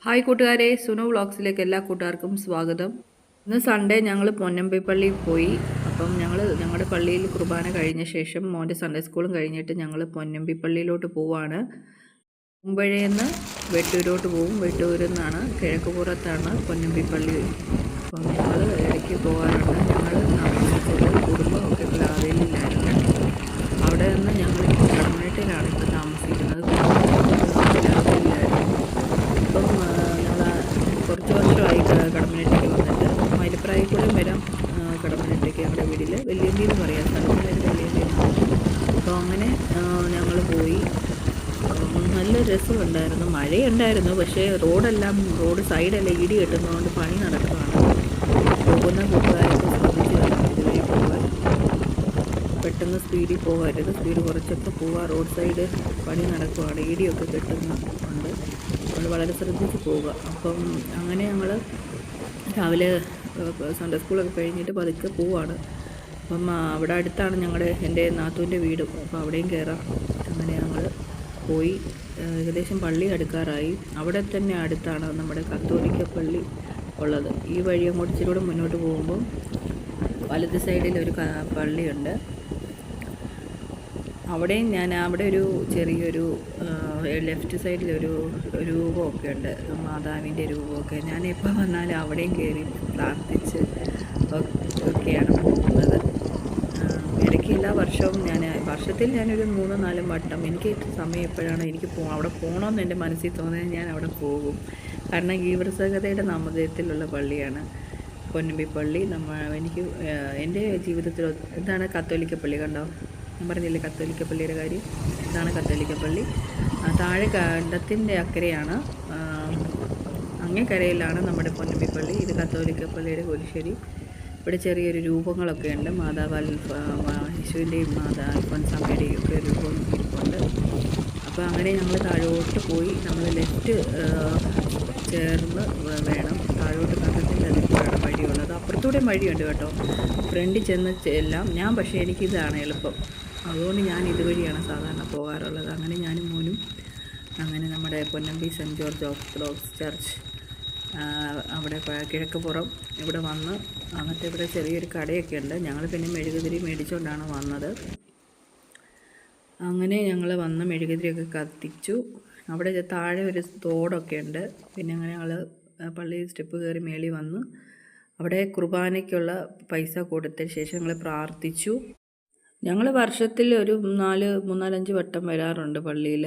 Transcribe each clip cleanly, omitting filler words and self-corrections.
Hi കൂട്ടുകാരെ, സുനു വ്ളോഗ്സിലേക്ക് എല്ലാ കൂട്ടുകാർക്കും സ്വാഗതം. ഇന്ന് സൺഡേ ഞങ്ങൾ പൊന്നമ്പി പള്ളിയിൽ പോയി. അപ്പം ഞങ്ങളുടെ പള്ളിയിൽ കുർബാന കഴിഞ്ഞ ശേഷം മോൻ്റെ സൺഡേ സ്കൂളും കഴിഞ്ഞിട്ട് ഞങ്ങൾ പൊന്നമ്പി പള്ളിയിലോട്ട് പോവാണ്. മുമ്പഴേന്ന് വെട്ടൂരോട്ട് പോകും. വെട്ടൂരിൽ നിന്നാണ് കിഴക്കുപുറത്താണ് പൊന്നമ്പി പള്ളി. അപ്പം ഞങ്ങൾ ഇടയ്ക്ക് പോകാറുണ്ട്. ഞങ്ങൾ താമസിച്ചത് കുടുംബമൊക്കെ പ്ലാവേലിയിലായിരുന്നു. അവിടെ നിന്ന് ഞങ്ങൾ കടമനട്ടിലാണ് ഇപ്പോൾ താമസിക്കുന്നത്. ഇപ്പം ഞങ്ങൾ കുറച്ച് വർഷമായി കടമനട്ടയ്ക്ക് വന്നിട്ട്. മൈലപ്രായിക്കൂടെയും വരാം കടമനട്ടയ്ക്ക്. ഞങ്ങളുടെ വീട്ടിൽ വെല്ലിയമ്പി എന്ന് പറയാം, സ്ഥലത്തിൻ്റെ വെല്ലിയമ്പി. അപ്പോൾ അങ്ങനെ ഞങ്ങൾ പോയി. നല്ല രസമുണ്ടായിരുന്നു. മഴയുണ്ടായിരുന്നു, പക്ഷേ റോഡ് സൈഡെല്ലാം ഇടി കെട്ടുന്നതുകൊണ്ട് പണി നടക്കുകയാണ്. പോകുന്ന കൂട്ടുകാരൊക്കെ ശ്രദ്ധിച്ച് വേണം ഇതുവഴി പോകാൻ. പെട്ടെന്ന് സ്പീഡിൽ പോകരുത്, സ്പീഡ് കുറച്ചൊക്കെ പോവുക. റോഡ് സൈഡ് പണി നടക്കുകയാണ്, ഇടിയൊക്കെ കെട്ടുന്നുണ്ട്. നമ്മൾ വളരെ ശ്രദ്ധിച്ച് പോവുക. അപ്പം അങ്ങനെ ഞങ്ങൾ രാവിലെ സൺഡേ സ്കൂളൊക്കെ കഴിഞ്ഞിട്ട് പതുക്കെ പോവാണ്. അപ്പം അവിടെ അടുത്താണ് എൻ്റെ നാത്തൂൻ്റെ വീട്. അപ്പോൾ അവിടെയും കയറാം. അങ്ങനെ ഞങ്ങൾ പോയി. ഏകദേശം പള്ളി അടുക്കാറായി. അവിടെ തന്നെ അടുത്താണ് നമ്മുടെ കത്തോലിക്ക പള്ളി ഉള്ളത്. ഈ വഴി അങ്ങോട്ട് ഇച്ചിരി മുന്നോട്ട് പോകുമ്പോൾ വലത് സൈഡിൽ ഒരു പള്ളിയുണ്ട്. അവിടെയും അവിടെ ഒരു ചെറിയൊരു ലെഫ്റ്റ് സൈഡിലൊരു രൂപമൊക്കെ ഉണ്ട്, മാതാവിൻ്റെ രൂപമൊക്കെ. ഞാൻ എപ്പോൾ വന്നാലും അവിടെയും കയറി പ്രാർത്ഥിച്ച് ഒക്കെയാണ് പോകുന്നത്. ഇടയ്ക്ക് എല്ലാ വർഷവും വർഷത്തിൽ ഞാനൊരു 3-4 വട്ടം, എനിക്ക് സമയം എപ്പോഴാണ് എനിക്ക് അവിടെ പോകണമെന്ന് എൻ്റെ മനസ്സിൽ തോന്നിയാൽ ഞാൻ അവിടെ പോകും. കാരണം ഗീവർസകതയുടെ നാമധേയത്തിലുള്ള പള്ളിയാണ് പൊന്നമ്പി പള്ളി. എനിക്ക് എൻ്റെ ജീവിതത്തിൽ ഇതാണ് കത്തോലിക്ക പള്ളി. കണ്ടോ, ഞാൻ പറഞ്ഞില്ലേ കത്തോലിക്ക പള്ളിയുടെ കാര്യം. ഇതാണ് കത്തോലിക്ക പള്ളി. താഴെ കണ്ടത്തിൻ്റെ അക്കരെയാണ്, അങ്ങേക്കരയിലാണ് നമ്മുടെ പൊന്നമ്പി പള്ളി. ഇത് കത്തോലിക്ക പള്ളിയുടെ കുരിശടി. ഇവിടെ ചെറിയൊരു രൂപങ്ങളൊക്കെ ഉണ്ട്. യേശുവിൻ്റെയും അൽഫോൻസാമ്മയുടെയും ഒക്കെ രൂപം ഇരിപ്പുണ്ട്. അപ്പോൾ അങ്ങനെ ഞങ്ങൾ താഴോട്ട് പോയി. നമ്മൾ ലെഫ്റ്റ് ചേർന്ന് വേണം താഴോട്ട്. കണ്ടത്തിൻ്റെ അതിലാണ് വഴിയുള്ളത്. അപ്പുറത്തൂടെ വഴിയുണ്ട് കേട്ടോ, ഫ്രണ്ടിൽ ചെന്ന് എല്ലാം. പക്ഷേ എനിക്കിതാണ് എളുപ്പം, അതുകൊണ്ട് ഞാൻ ഇതുവഴിയാണ് സാധാരണ പോകാറുള്ളത്. അങ്ങനെ ഞാനും മോനും അങ്ങനെ നമ്മുടെ Ponnambi cent George orthodox church അവിടെ കിഴക്കുപുറം ഇവിടെ വന്ന്. എന്നിട്ട് ഇവിടെ ചെറിയൊരു കടയൊക്കെ ഉണ്ട്. ഞങ്ങൾ പിന്നെ മെഴുകുതിരി മേടിച്ചുകൊണ്ടാണ് വന്നത്. അങ്ങനെ ഞങ്ങൾ വന്ന് മെഴുകുതിരിയൊക്കെ കത്തിച്ചു. അവിടെ താഴെ ഒരു തോടൊക്കെ ഉണ്ട്. പിന്നെ അങ്ങനെ ഞങ്ങൾ പള്ളി സ്റ്റെപ്പ് കയറി മേളിൽ വന്ന് അവിടെ കുർബാനയ്ക്കുള്ള പൈസ കൊടുത്തതിന് ശേഷം ഞങ്ങൾ പ്രാർത്ഥിച്ചു. ഞങ്ങൾ വർഷത്തിൽ ഒരു 3-4-5 വട്ടം വരാറുണ്ട് പള്ളിയിൽ.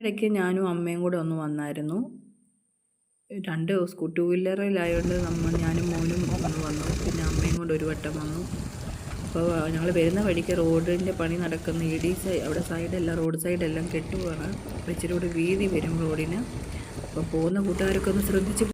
ഇടയ്ക്ക് ഞാനും അമ്മയും കൂടെ ഒന്ന് വന്നായിരുന്നു. 2 വീലറിലായതുകൊണ്ട് ഞാനും മോനും ഒന്ന് വന്നു. പിന്നെ അമ്മയും കൊണ്ട് ഒരു വട്ടം വന്നു. അപ്പോൾ ഞങ്ങൾ വരുന്ന വഴിക്ക് റോഡിൻ്റെ പണി നടക്കുന്ന അവിടെ സൈഡെല്ലാം റോഡ് സൈഡെല്ലാം കെട്ടുകയാണ്. അപ്പോൾ ഇച്ചിരി കൂടി വീതി വരും റോഡിന്. അപ്പോൾ പോകുന്ന കൂട്ടുകാരൊക്കെ ഒന്ന് ശ്രദ്ധിച്ച്